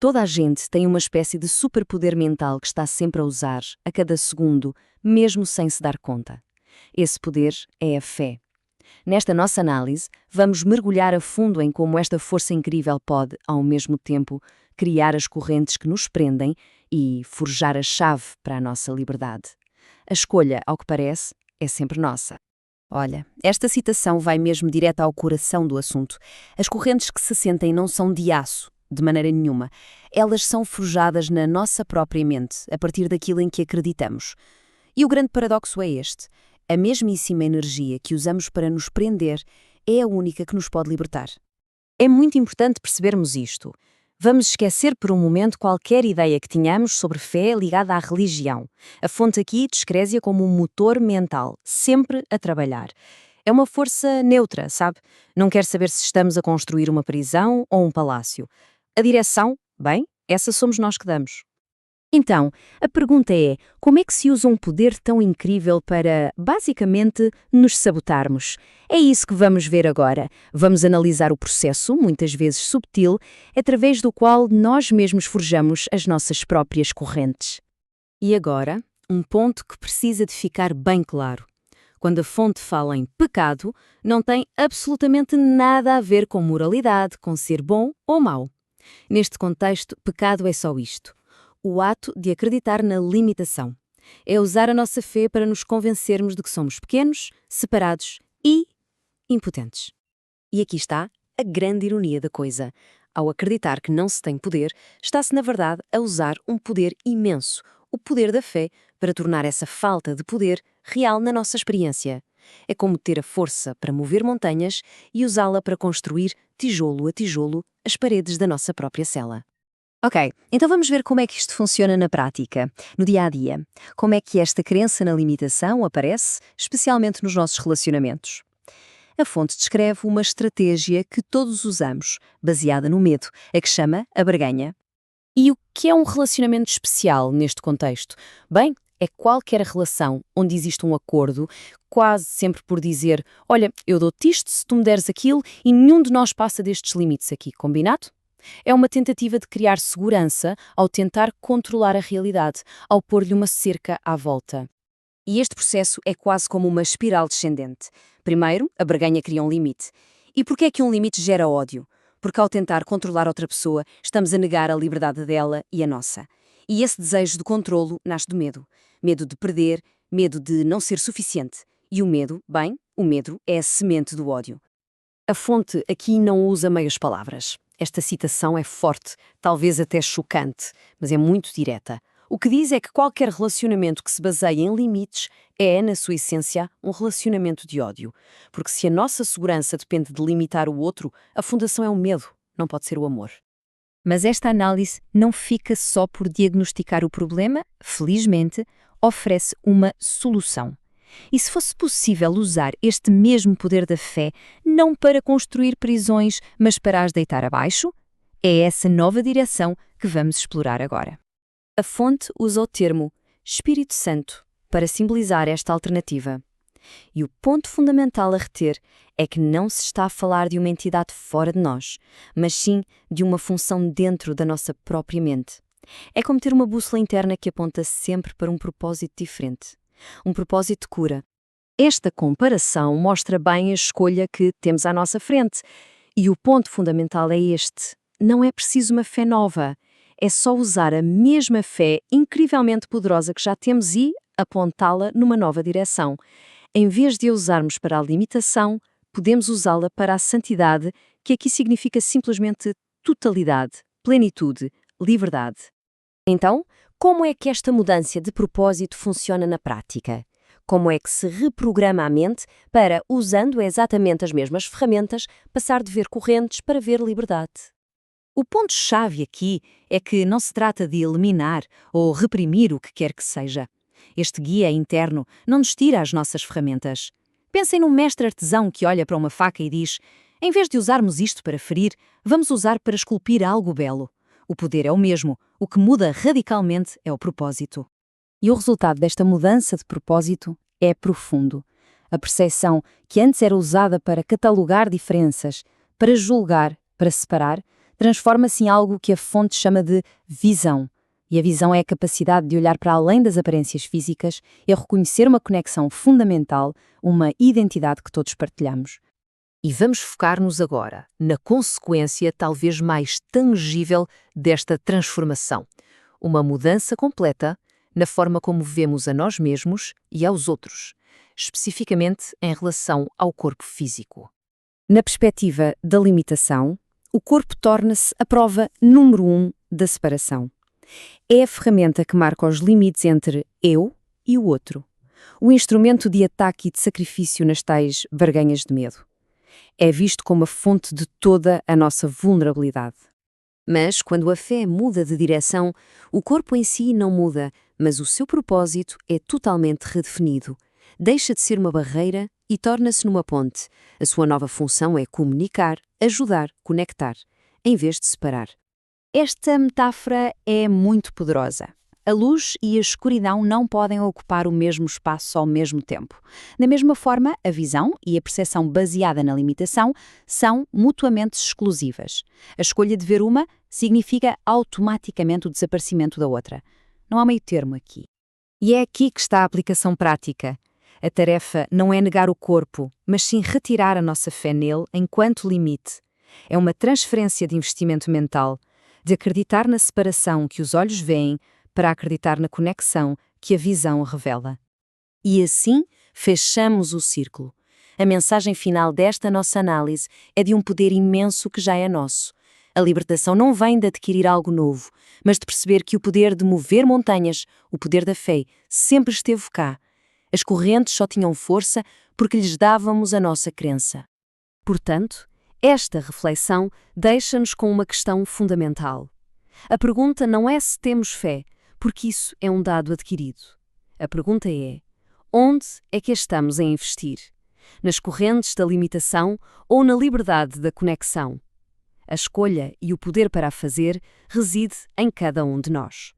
Toda a gente tem uma espécie de superpoder mental que está sempre a usar, a cada segundo, mesmo sem se dar conta. Esse poder é a fé. Nesta nossa análise, vamos mergulhar a fundo em como esta força incrível pode, ao mesmo tempo, criar as correntes que nos prendem e forjar a chave para a nossa liberdade. A escolha, ao que parece, é sempre nossa. Olha, esta citação vai mesmo direto ao coração do assunto. As correntes que se sentem não são de aço, de maneira nenhuma. Elas são forjadas na nossa própria mente, a partir daquilo em que acreditamos. E o grande paradoxo é este. A mesmíssima energia que usamos para nos prender é a única que nos pode libertar. É muito importante percebermos isto. Vamos esquecer por um momento qualquer ideia que tenhamos sobre fé ligada à religião. A fonte aqui descreve-a como um motor mental, sempre a trabalhar. É uma força neutra, sabe? Não quer saber se estamos a construir uma prisão ou um palácio. A direção, bem, essa somos nós que damos. Então, a pergunta é, como é que se usa um poder tão incrível para, basicamente, nos sabotarmos? É isso que vamos ver agora. Vamos analisar o processo, muitas vezes subtil, através do qual nós mesmos forjamos as nossas próprias correntes. E agora, um ponto que precisa de ficar bem claro. Quando a fonte fala em pecado, não tem absolutamente nada a ver com moralidade, com ser bom ou mau. Neste contexto, pecado é só isto. O ato de acreditar na limitação. É usar a nossa fé para nos convencermos de que somos pequenos, separados e impotentes. E aqui está a grande ironia da coisa. Ao acreditar que não se tem poder, está-se na verdade a usar um poder imenso, o poder da fé, para tornar essa falta de poder real na nossa experiência. É como ter a força para mover montanhas e usá-la para construir, tijolo a tijolo, as paredes da nossa própria cela. Ok, então vamos ver como é que isto funciona na prática, no dia a dia. Como é que esta crença na limitação aparece, especialmente nos nossos relacionamentos. A fonte descreve uma estratégia que todos usamos, baseada no medo, a que chama a barganha. E o que é um relacionamento especial neste contexto? Bem, é qualquer relação onde existe um acordo, quase sempre por dizer, olha, eu dou-te isto se tu me deres aquilo e nenhum de nós passa destes limites aqui, combinado? É uma tentativa de criar segurança ao tentar controlar a realidade, ao pôr-lhe uma cerca à volta. E este processo é quase como uma espiral descendente. Primeiro, a barganha cria um limite. E por que é que um limite gera ódio? Porque ao tentar controlar outra pessoa, estamos a negar a liberdade dela e a nossa. E esse desejo de controlo nasce do medo. Medo de perder, medo de não ser suficiente. E o medo, bem, o medo é a semente do ódio. A fonte aqui não usa meias palavras. Esta citação é forte, talvez até chocante, mas é muito direta. O que diz é que qualquer relacionamento que se baseie em limites é, na sua essência, um relacionamento de ódio. Porque se a nossa segurança depende de limitar o outro, a fundação é o medo, não pode ser o amor. Mas esta análise não fica só por diagnosticar o problema, felizmente, oferece uma solução. E se fosse possível usar este mesmo poder da fé, não para construir prisões, mas para as deitar abaixo? É essa nova direção que vamos explorar agora. A fonte usa o termo Espírito Santo para simbolizar esta alternativa. E o ponto fundamental a reter é que não se está a falar de uma entidade fora de nós, mas sim de uma função dentro da nossa própria mente. É como ter uma bússola interna que aponta sempre para um propósito diferente. Um propósito de cura. Esta comparação mostra bem a escolha que temos à nossa frente. E o ponto fundamental é este. Não é preciso uma fé nova. É só usar a mesma fé incrivelmente poderosa que já temos e apontá-la numa nova direção. Em vez de a usarmos para a limitação, podemos usá-la para a santidade, que aqui significa simplesmente totalidade, plenitude, liberdade. Então, como é que esta mudança de propósito funciona na prática? Como é que se reprograma a mente para, usando exatamente as mesmas ferramentas, passar de ver correntes para ver liberdade? O ponto-chave aqui é que não se trata de eliminar ou reprimir o que quer que seja. Este guia interno não nos tira as nossas ferramentas. Pensem num mestre artesão que olha para uma faca e diz: em vez de usarmos isto para ferir, vamos usar para esculpir algo belo. O poder é o mesmo, o que muda radicalmente é o propósito. E o resultado desta mudança de propósito é profundo. A percepção que antes era usada para catalogar diferenças, para julgar, para separar, transforma-se em algo que a fonte chama de visão. E a visão é a capacidade de olhar para além das aparências físicas e a reconhecer uma conexão fundamental, uma identidade que todos partilhamos. E vamos focar-nos agora na consequência talvez mais tangível desta transformação. Uma mudança completa na forma como vemos a nós mesmos e aos outros, especificamente em relação ao corpo físico. Na perspectiva da limitação, o corpo torna-se a prova número 1 da separação. É a ferramenta que marca os limites entre eu e o outro. O instrumento de ataque e de sacrifício nas tais barganhas de medo. É visto como a fonte de toda a nossa vulnerabilidade. Mas, quando a fé muda de direção, o corpo em si não muda, mas o seu propósito é totalmente redefinido. Deixa de ser uma barreira e torna-se numa ponte. A sua nova função é comunicar, ajudar, conectar, em vez de separar. Esta metáfora é muito poderosa. A luz e a escuridão não podem ocupar o mesmo espaço ao mesmo tempo. Da mesma forma, a visão e a percepção baseada na limitação são mutuamente exclusivas. A escolha de ver uma significa automaticamente o desaparecimento da outra. Não há meio termo aqui. E é aqui que está a aplicação prática. A tarefa não é negar o corpo, mas sim retirar a nossa fé nele enquanto limite. É uma transferência de investimento mental, de acreditar na separação que os olhos veem para acreditar na conexão que a visão revela. E assim, fechamos o círculo. A mensagem final desta nossa análise é de um poder imenso que já é nosso. A libertação não vem de adquirir algo novo, mas de perceber que o poder de mover montanhas, o poder da fé, sempre esteve cá. As correntes só tinham força porque lhes dávamos a nossa crença. Portanto, esta reflexão deixa-nos com uma questão fundamental. A pergunta não é se temos fé, porque isso é um dado adquirido. A pergunta é: onde é que estamos a investir? Nas correntes da limitação ou na liberdade da conexão? A escolha e o poder para a fazer reside em cada um de nós.